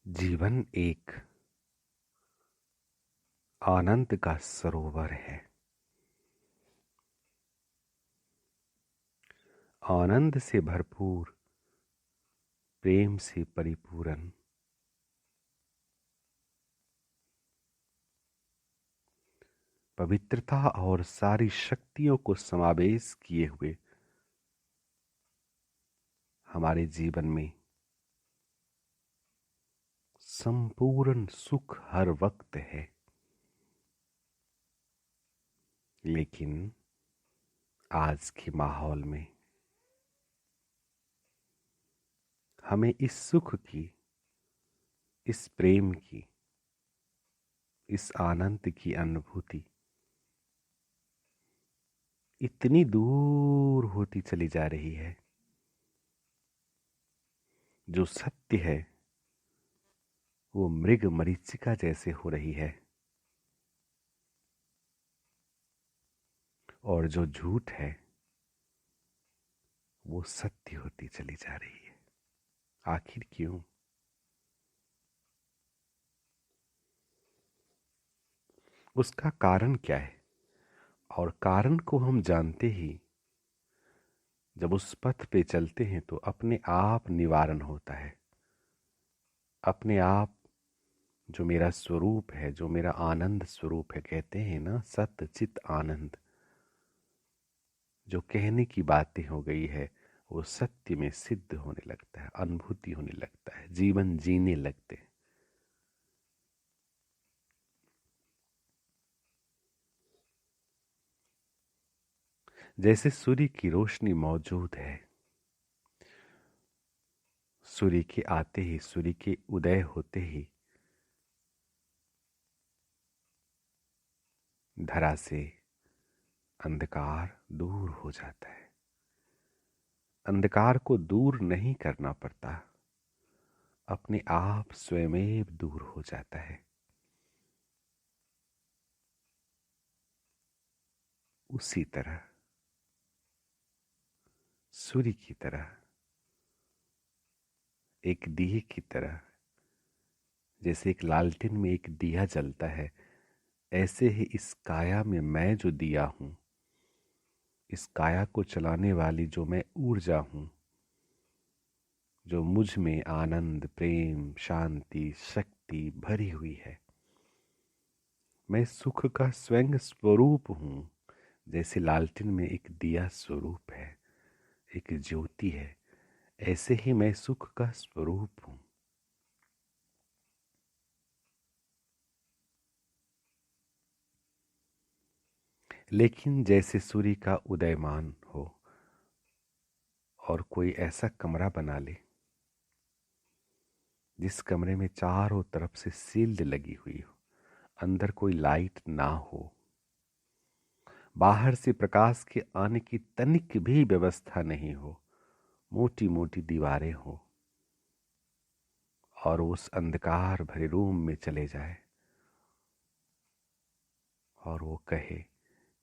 जीवन एक आनंद का सरोवर है। आनंद से भरपूर, प्रेम से परिपूर्ण, पवित्रता और सारी शक्तियों को समावेश किए हुए हमारे जीवन में संपूर्ण सुख हर वक्त है। लेकिन आज के माहौल में हमें इस सुख की, इस प्रेम की, इस आनंद की अनुभूति इतनी दूर होती चली जा रही है। जो सत्य है वो मृग मरीचिका जैसे हो रही है, और जो झूठ है वो सत्य होती चली जा रही है। आखिर क्यों? उसका कारण क्या है? और कारण को हम जानते ही जब उस पथ पे चलते हैं तो अपने आप निवारण होता है। अपने आप जो मेरा स्वरूप है, जो मेरा आनंद स्वरूप है, कहते हैं ना सत चित आनंद, जो कहने की बातें हो गई है वो सत्य में सिद्ध होने लगता है, अनुभूति होने लगता है, जीवन जीने लगते हैं। जैसे सूर्य की रोशनी मौजूद है, सूर्य के आते ही, सूर्य के उदय होते ही धरा से अंधकार दूर हो जाता है। अंधकार को दूर नहीं करना पड़ता, अपने आप स्वयमेव दूर हो जाता है। उसी तरह सूर्य की तरह, एक दिए की तरह, जैसे एक लालटेन में एक दिया जलता है, ऐसे ही इस काया में मैं जो दिया हूं, इस काया को चलाने वाली जो मैं ऊर्जा हूं, जो मुझ में आनंद, प्रेम, शांति, शक्ति भरी हुई है, मैं सुख का स्वयं स्वरूप हूं। जैसे लालटेन में एक दिया स्वरूप है, एक ज्योति है, ऐसे ही मैं सुख का स्वरूप हूं। लेकिन जैसे सूर्य का उदयमान हो और कोई ऐसा कमरा बना ले जिस कमरे में चारों तरफ से शील्ड लगी हुई हो, अंदर कोई लाइट ना हो, बाहर से प्रकाश के आने की तनिक भी व्यवस्था नहीं हो, मोटी मोटी दीवारें हो, और उस अंधकार भरे रूम में चले जाए और वो कहे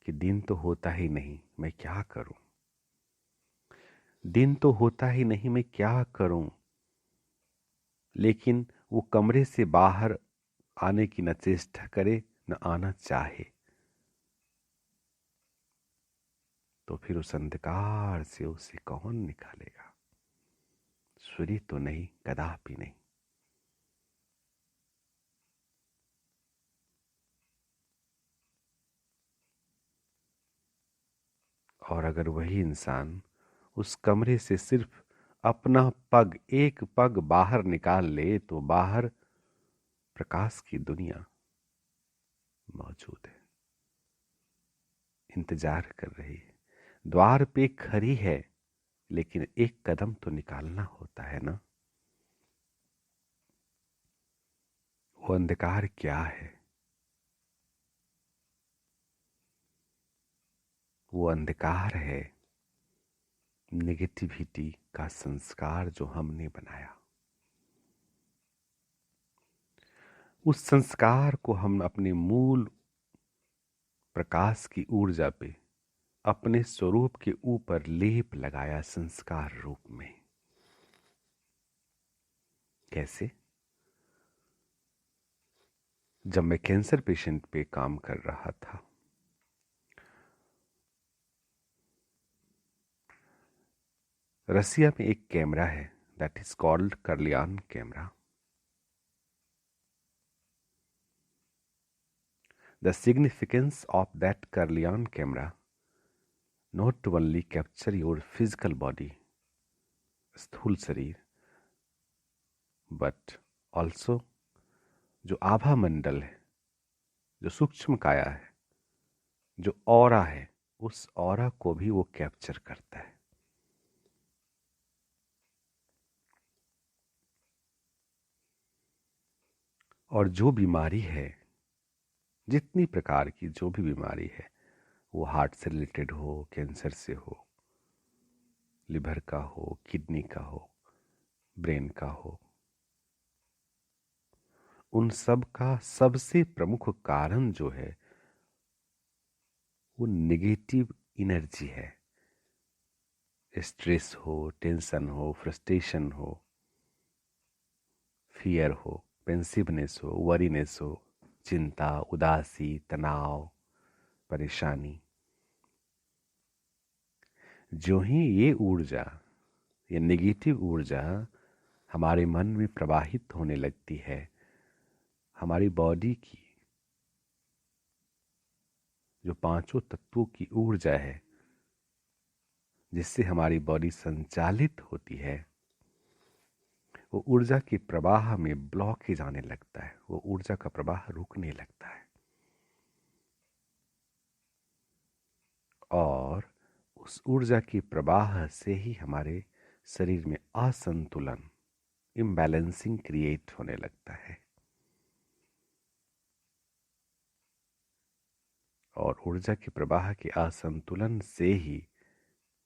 कि दिन तो होता ही नहीं, मैं क्या करूं? दिन तो होता ही नहीं, मैं क्या करूं? लेकिन वो कमरे से बाहर आने की न चेष्टा करे, न आना चाहे, तो फिर उस अंधकार से उसे कौन निकालेगा? सूर्य तो नहीं, कदापि नहीं। और अगर वही इंसान उस कमरे से सिर्फ अपना पग, एक पग बाहर निकाल ले तो बाहर प्रकाश की दुनिया मौजूद है, इंतजार कर रही है, द्वार पे खड़ी है। लेकिन एक कदम तो निकालना होता है ना। वो अंधकार क्या है? वो अंधकार है नेगेटिविटी का संस्कार जो हमने बनाया। उस संस्कार को हम अपने मूल प्रकाश की ऊर्जा पे, अपने स्वरूप के ऊपर लेप लगाया संस्कार रूप में। कैसे? जब मैं कैंसर पेशेंट पे काम कर रहा था। रसिया में एक कैमरा है, that is called Kirlian camera. The significance of that Kirlian camera not to only capture your physical body, स्थूल शरीर, but also जो आभा मंडल है, जो सूक्ष्म काया है, जो ऑरा है, उस ऑरा को भी वो कैप्चर करता है। और जो बीमारी है, जितनी प्रकार की जो भी बीमारी है, वो हार्ट से रिलेटेड हो, कैंसर से हो, लिवर का हो, किडनी का हो, ब्रेन का हो, उन सब का सबसे प्रमुख कारण जो है वो नेगेटिव एनर्जी है। स्ट्रेस हो, टेंशन हो, फ्रस्ट्रेशन हो, फियर हो, पेंसिवनेस हो, वरीनेस हो, चिंता, उदासी, तनाव, परेशानी। जो ही ये ऊर्जा, ये नेगेटिव ऊर्जा हमारे मन में प्रवाहित होने लगती है, हमारी बॉडी की जो पांचों तत्वों की ऊर्जा है जिससे हमारी बॉडी संचालित होती है, वो ऊर्जा के प्रवाह में ब्लॉकेज आने लगता है, वो ऊर्जा का प्रवाह रुकने लगता है। और उस ऊर्जा की प्रवाह से ही हमारे शरीर में असंतुलन, इम्बैलेंसिंग क्रिएट होने लगता है। और ऊर्जा के प्रवाह के असंतुलन से ही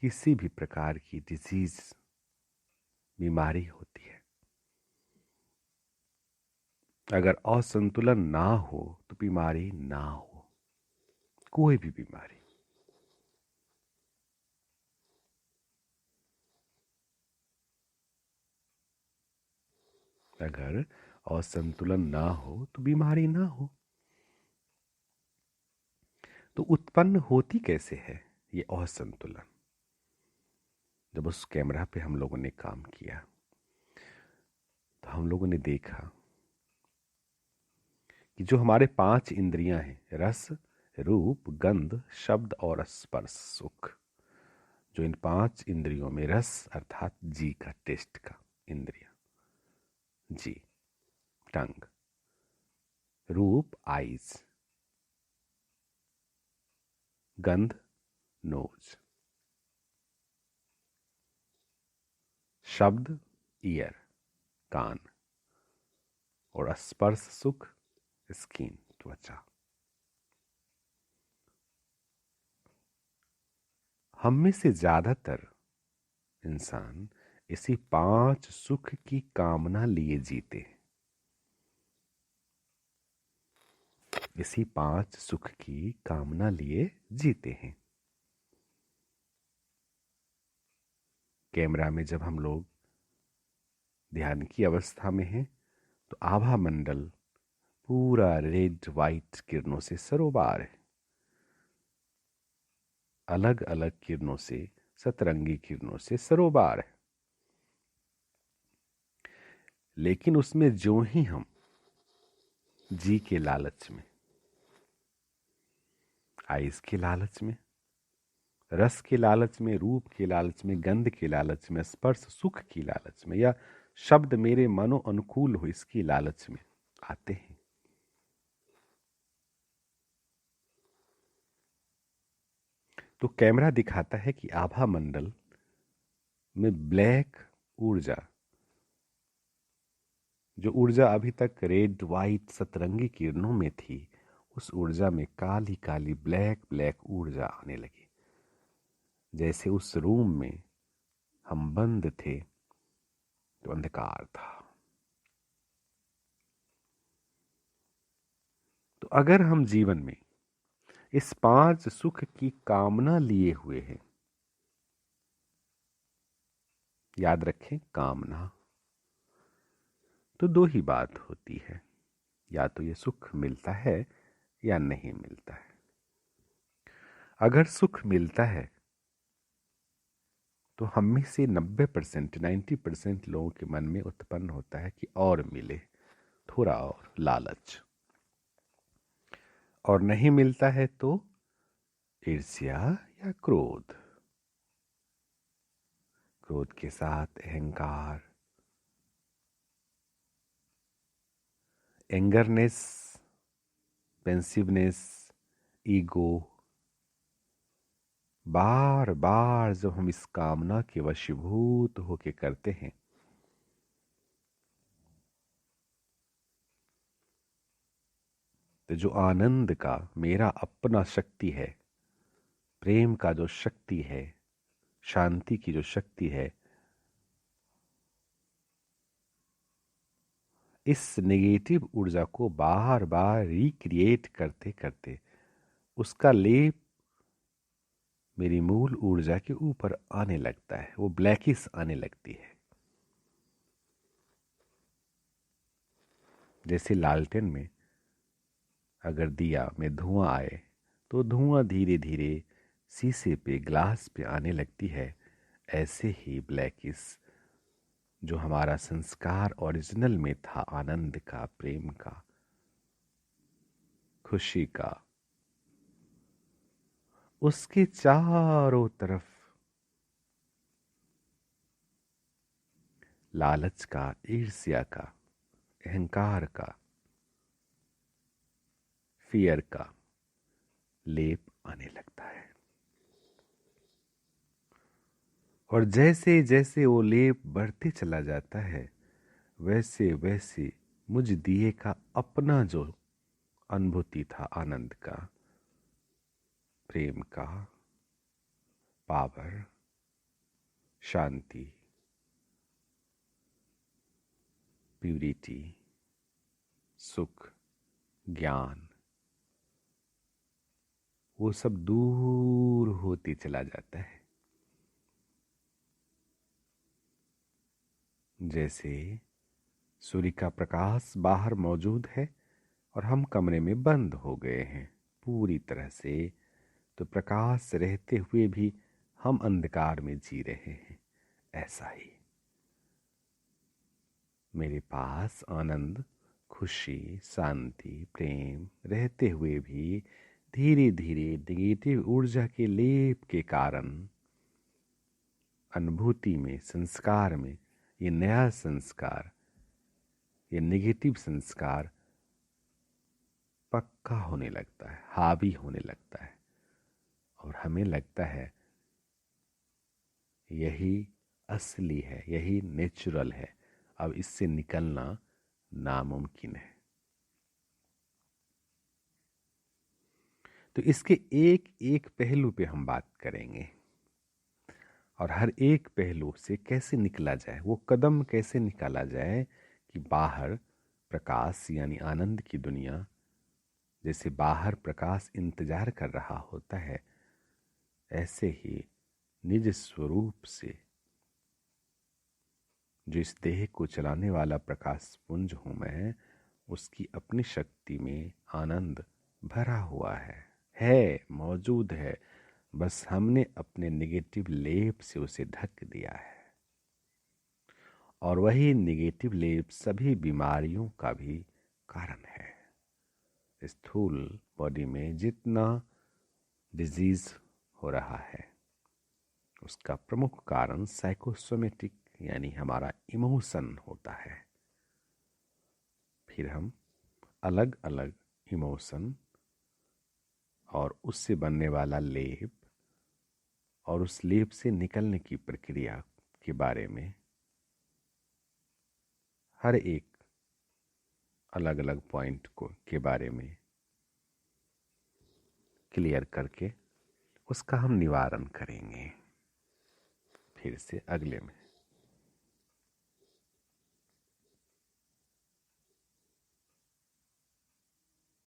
किसी भी प्रकार की डिजीज, बीमारी होती है। अगर असंतुलन ना हो तो बीमारी ना हो, कोई भी बीमारी। अगर असंतुलन ना हो तो बीमारी ना हो। तो उत्पन्न होती कैसे है ये असंतुलन? जब उस कैमरा पे हम लोगों ने काम किया तो हम लोगों ने देखा कि जो हमारे 5 इंद्रियां हैं, रस, रूप, गंध, शब्द और स्पर्श, सुख, जो इन 5 इंद्रियों में रस अर्थात जी का, टेस्ट का इंद्रिया, जी, टंग, रूप, आईज, गंध, नोज, शब्द, ईयर, कान, और स्पर्श सुख, स्किन, त्वचा। हम में से ज्यादातर इंसान इसी 5 सुख की कामना लिए जीते हैं। इसी 5 सुख की कामना लिए जीते हैं। कैमरा में जब हम लोग ध्यान की अवस्था में हैं तो आभा मंडल पूरा रेड वाइट किरणों से सरोबार है। अलग अलग किरणों से, सतरंगी किरणों से सरोबार है। लेकिन उसमें जो ही हम जी के लालच में, आइस के लालच में, रस के लालच में, रूप के लालच में, गंध के लालच में, स्पर्श सुख की लालच में, या शब्द मेरे मनो अनुकूल हो इसकी लालच में आते हैं, तो कैमरा दिखाता है कि आभा मंडल में ब्लैक ऊर्जा, जो ऊर्जा अभी तक रेड वाइट सतरंगी किरणों में थी, उस ऊर्जा में काली काली ब्लैक ब्लैक ऊर्जा आने लगी। जैसे उस रूम में हम बंद थे तो अंधकार था। तो अगर हम जीवन में इस 5 सुख की कामना लिए हुए हैं, याद रखें कामना, तो 2 ही बात होती है। या तो ये सुख मिलता है या नहीं मिलता है। अगर सुख मिलता है तो हम में से 90% 90% लोगों के मन में उत्पन्न होता है कि और मिले, थोड़ा और लालच। और नहीं मिलता है तो ईर्ष्या या क्रोध। क्रोध के साथ अहंकार, एंगरनेस, पेंसिवनेस, ईगो। बार बार जब हम इस कामना के वशीभूत होके करते हैं तो जो आनंद का मेरा अपना शक्ति है, प्रेम का जो शक्ति है, शांति की जो शक्ति है, इस नेगेटिव ऊर्जा को बार बार रिक्रिएट करते करते उसका लेप मेरी मूल ऊर्जा के ऊपर आने लगता है, वो ब्लैकिश आने लगती है। जैसे लालटेन में अगर दिया में धुआं आए तो धुआं धीरे धीरे शीशे पे, ग्लास पे आने लगती है, ऐसे ही ब्लैकिश जो हमारा संस्कार ओरिजिनल में था, आनंद का, प्रेम का, खुशी का, उसके चारों तरफ लालच का, ईर्ष्या का, अहंकार का, फियर का लेप आने लगता है। और जैसे जैसे वो लेप बढ़ते चला जाता है वैसे वैसे मुझ दिए का अपना जो अनुभूति था, आनंद का, प्रेम का, पावर, शांति, प्यूरिटी, सुख, ज्ञान, वो सब दूर होते चला जाता है। जैसे सूर्य का प्रकाश बाहर मौजूद है और हम कमरे में बंद हो गए हैं पूरी तरह से, तो प्रकाश रहते हुए भी हम अंधकार में जी रहे हैं। ऐसा ही मेरे पास आनंद, खुशी, शांति, प्रेम रहते हुए भी धीरे धीरे नेगेटिव ऊर्जा के लेप के कारण अनुभूति में, संस्कार में, ये नया संस्कार, ये नेगेटिव संस्कार पक्का होने लगता है, हावी होने लगता है। और हमें लगता है यही असली है, यही नेचुरल है, अब इससे निकलना नामुमकिन है। तो इसके एक एक पहलू पे हम बात करेंगे और हर एक पहलू से कैसे निकला जाए, वो कदम कैसे निकाला जाए कि बाहर प्रकाश यानी आनंद की दुनिया, जैसे बाहर प्रकाश इंतजार कर रहा होता है, ऐसे ही निज स्वरूप से जो इस देह को चलाने वाला प्रकाश पुंज हूं मैं, उसकी अपनी शक्ति में आनंद भरा हुआ है, मौजूद है। बस हमने अपने नेगेटिव लेप से उसे ढक दिया है। और वही नेगेटिव लेप सभी बीमारियों का भी कारण है। स्थूल बॉडी में जितना डिजीज हो रहा है उसका प्रमुख कारण साइकोसोमेटिक यानी हमारा इमोशन होता है। फिर हम अलग अलग इमोशन और उससे बनने वाला लेप और उस लेप से निकलने की प्रक्रिया के बारे में हर एक अलग अलग पॉइंट को के बारे में क्लियर करके उसका हम निवारण करेंगे फिर से अगले में।